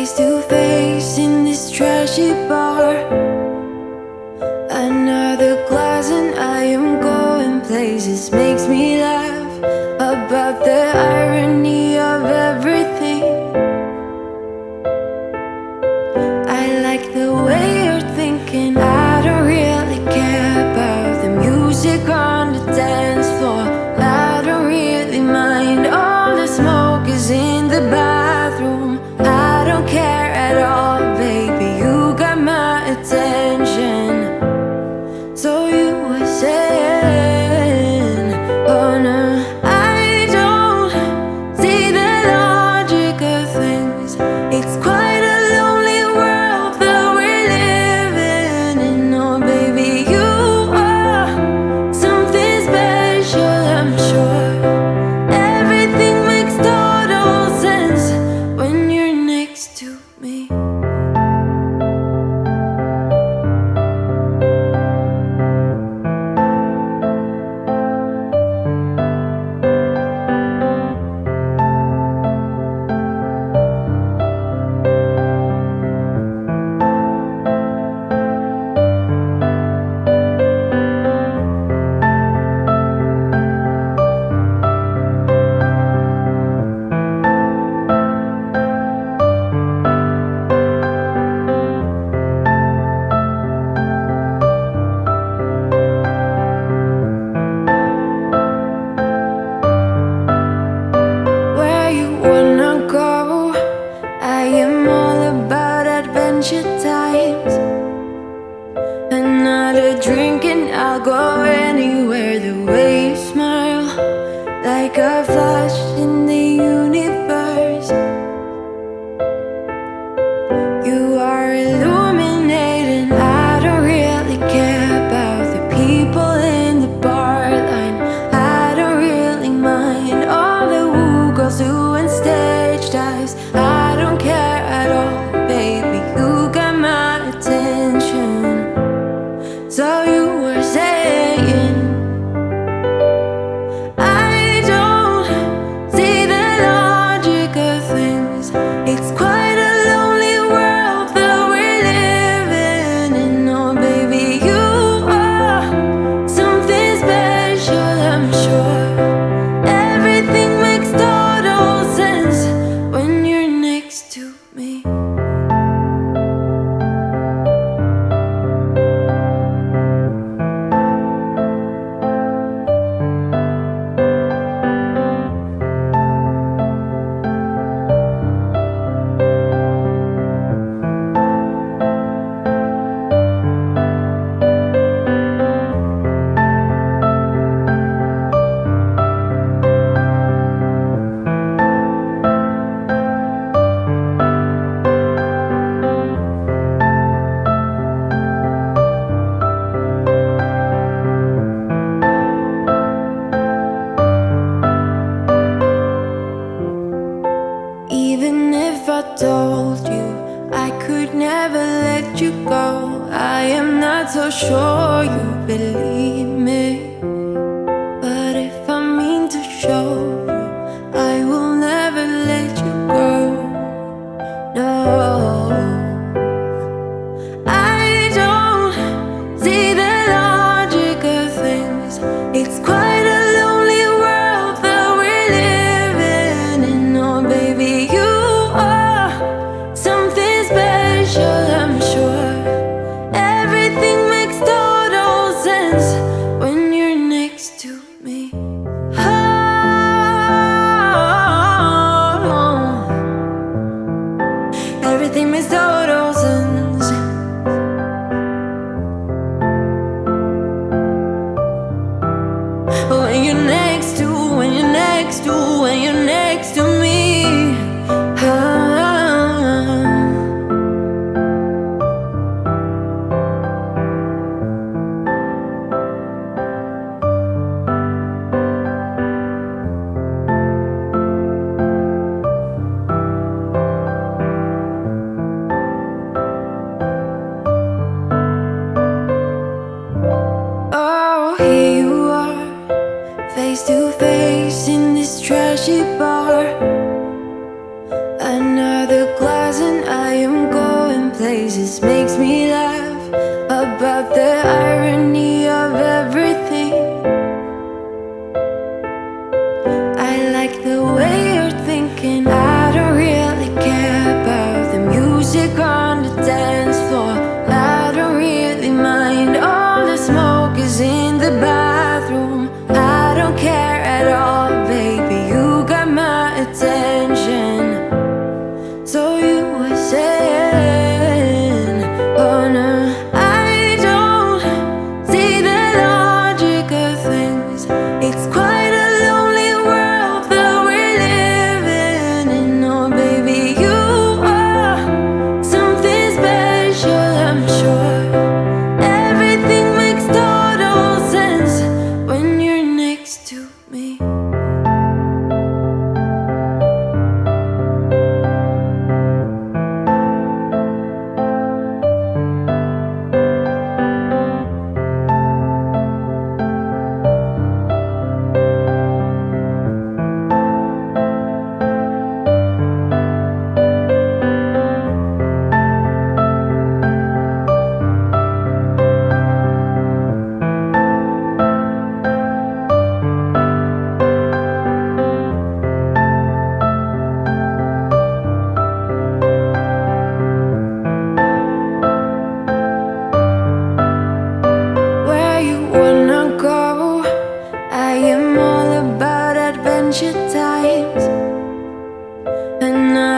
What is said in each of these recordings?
face to face in this trashy bar. Another glass and I am going places. Makes me laugh about the irony of everything. I like the way you're thinking. I don't really care about the music on the dance floor. I don't really mind. All the smoke is in the bathroom. I don't care at all, baby. You got my attention. So you were saying, oh no, I don't see the logic of things. It's quite a lonely world that we're living in. Oh baby, you are something special, I'm sure. Everything makes total sense when you're next to me. Where you wanna go? I am all about adventure times. Another drink and I'll go anywhere. The way you smile, like a flash in the universe. You are illuminating. I don't really care about the people in the bar line. I don't really mind all the woo girls doing stage dives. I don't care at all, baby. You got my attention. So you were saying, I don't see the logic of things. It's quite a lonely world that we're living in. Oh baby, you are something special, I'm sure. Everything makes total sense when you're next to me. Even if I told you I could never let you go, I am not so sure you believe me. But if I mean to show you, I will never let you go. No, I don't see the logic of things. It's quite a lonely world that we're living in. Oh baby, you are something special, I'm sure. Everything makes total sense when you're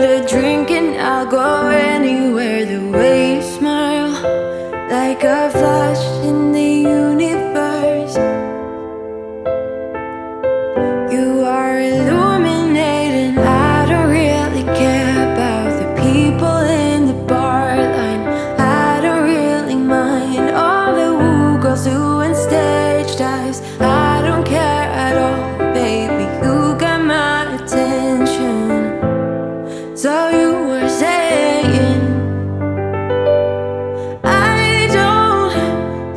Another drink and I'll go anywhere. The way you smile, like a flash in the universe. You are illuminating. I don't really care about the people in the bar line. I don't really mind all the woo girls doing stage dives. I don't care at all, baby. You got my attention. So you were saying, I don't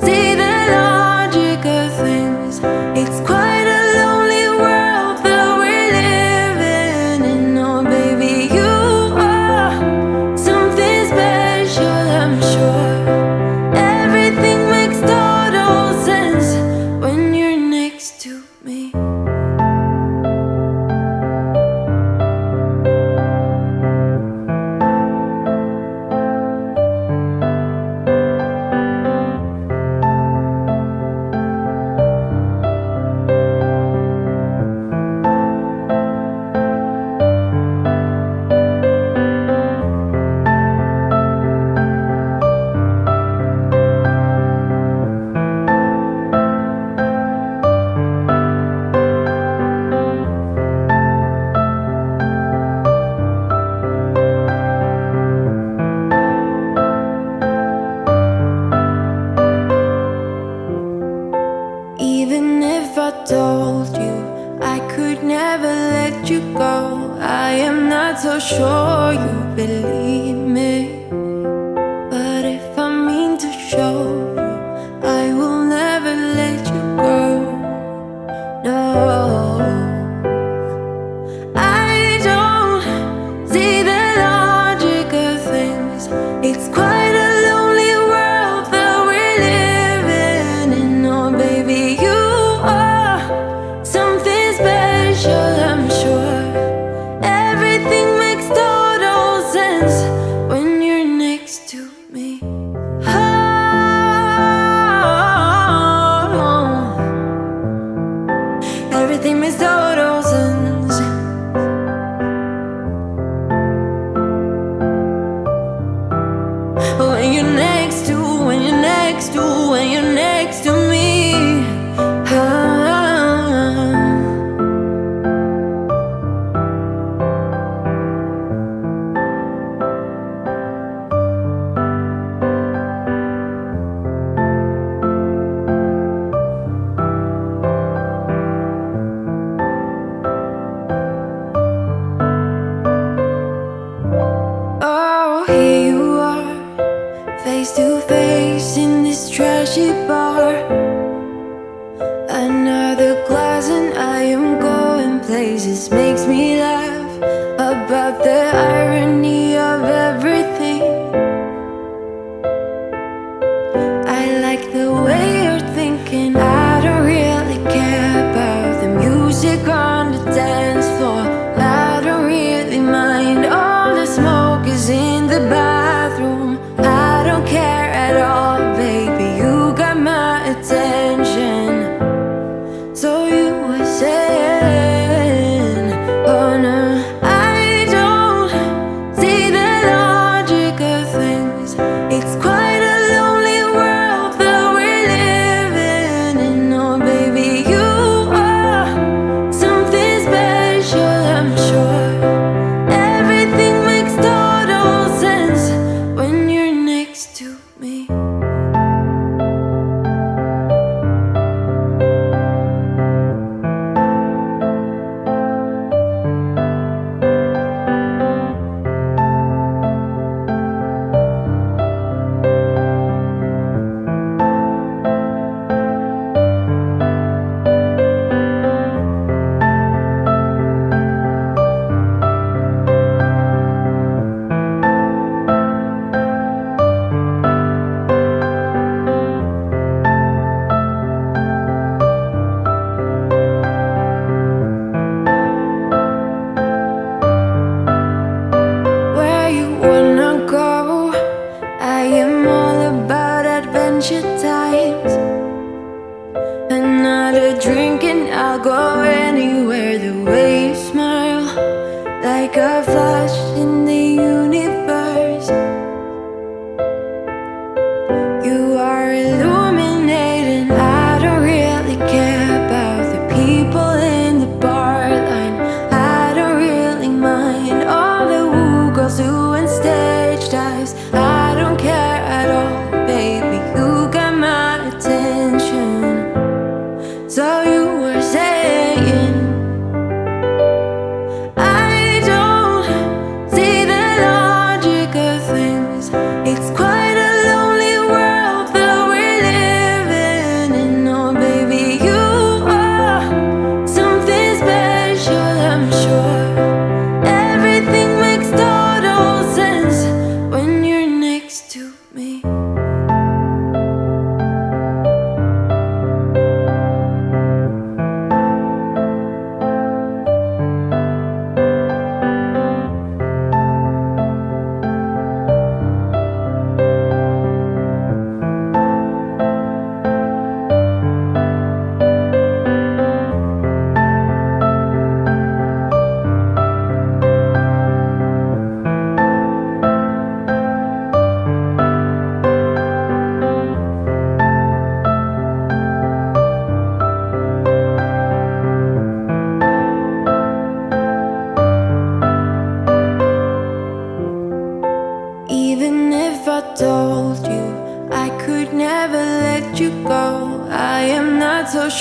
see the logic of things. It's quite a lonely world that we're living in. Oh baby, you are something special, I'm sure. Everything makes total sense when you're next to me. Even if I told you I could never let you go, I am not so sure you believe me. But if I mean to show you, I will never let you go. No, I don't see the logic of things. It's quite a lonely world that we're living in. Oh baby, you are something special, I'm sure. Everything makes total sense when you're next to me. Oh, everything makes total sense when you're next to, when you're next to, when you're next to me. Oh, here you are, face to face in this trashy bar. Another glass and I am going places. Makes me laugh about the irony of everything. I like the way you're thinking. I don't really care about the music on the dance floor. I don't really mind all the smoke is in the bathroom. I don't care at all, baby. You got my attention. So you were saying, oh no, I don't see the logic of things. It's quite a lonely world that we're living in. Oh baby, you are something special, I'm sure. Everything makes total sense when you're next to me. Where you wanna go? I am all about adventure times. Another drink and I'll go anywhere. The way you smile, like a flash in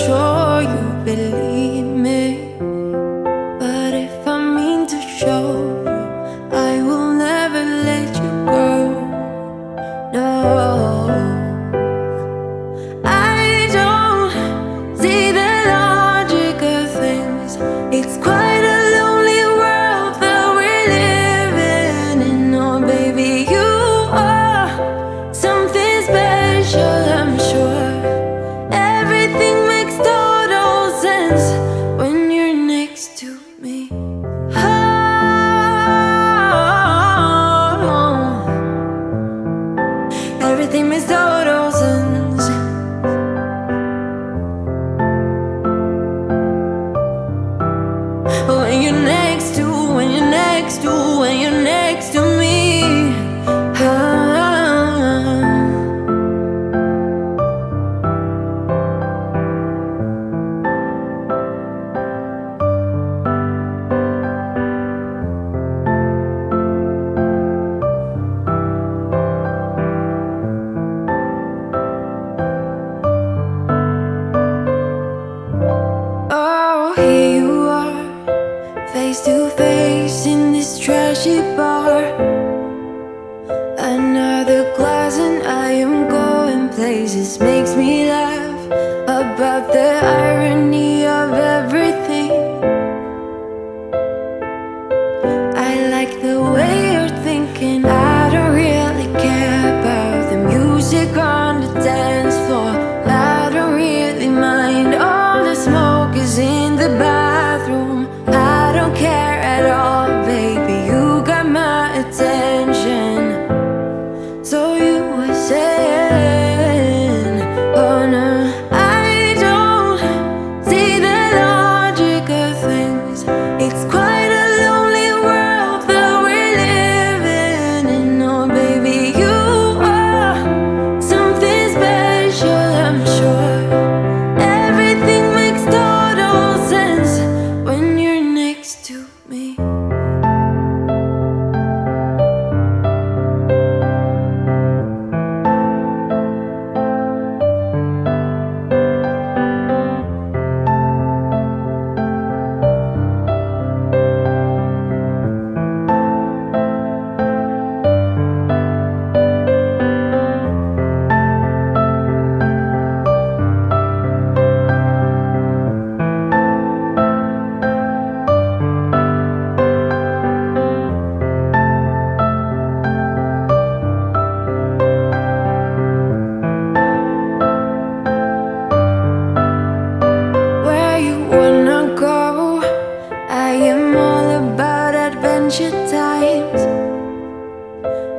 sure you believe me. But if I mean to show you, I will never let you go. No, I don't see the logic of things. It's quite a lonely world that we're living in. Oh baby, you are something special, I'm sure. Everything makes total sense when you're next to me. Oh, everything makes total sense when you're next to, when you're next to, when you're next to me. Oh, here you are, face to face in this trashy bar. Another glass and I am going places. Makes me laugh about the irony of everything. I like the way you're thinking. I don't really care about the music on the dance floor. I don't really mind. All the smoke is in the bathroom. I don't care at all, baby. You got my attention. So you were saying, oh no, I don't see the logic of things. It's quite a lonely world that we're living in. Oh baby, you are something special, I'm sure. Everything makes total sense when you're next to me. Where you wanna go? I am all about adventure times.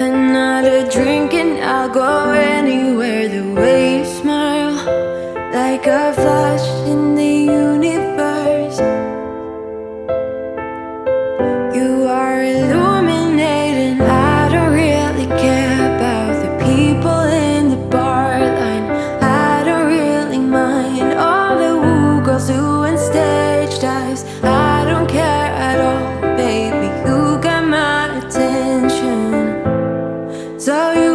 Another drink and I'll go anywhere. The way you smile, like a flash in the universe. You are illuminating. I don't really care about the people in the bar line. I don't really mind all the woo girls doing stage dives. I don't care at all, baby. You got my attention. So you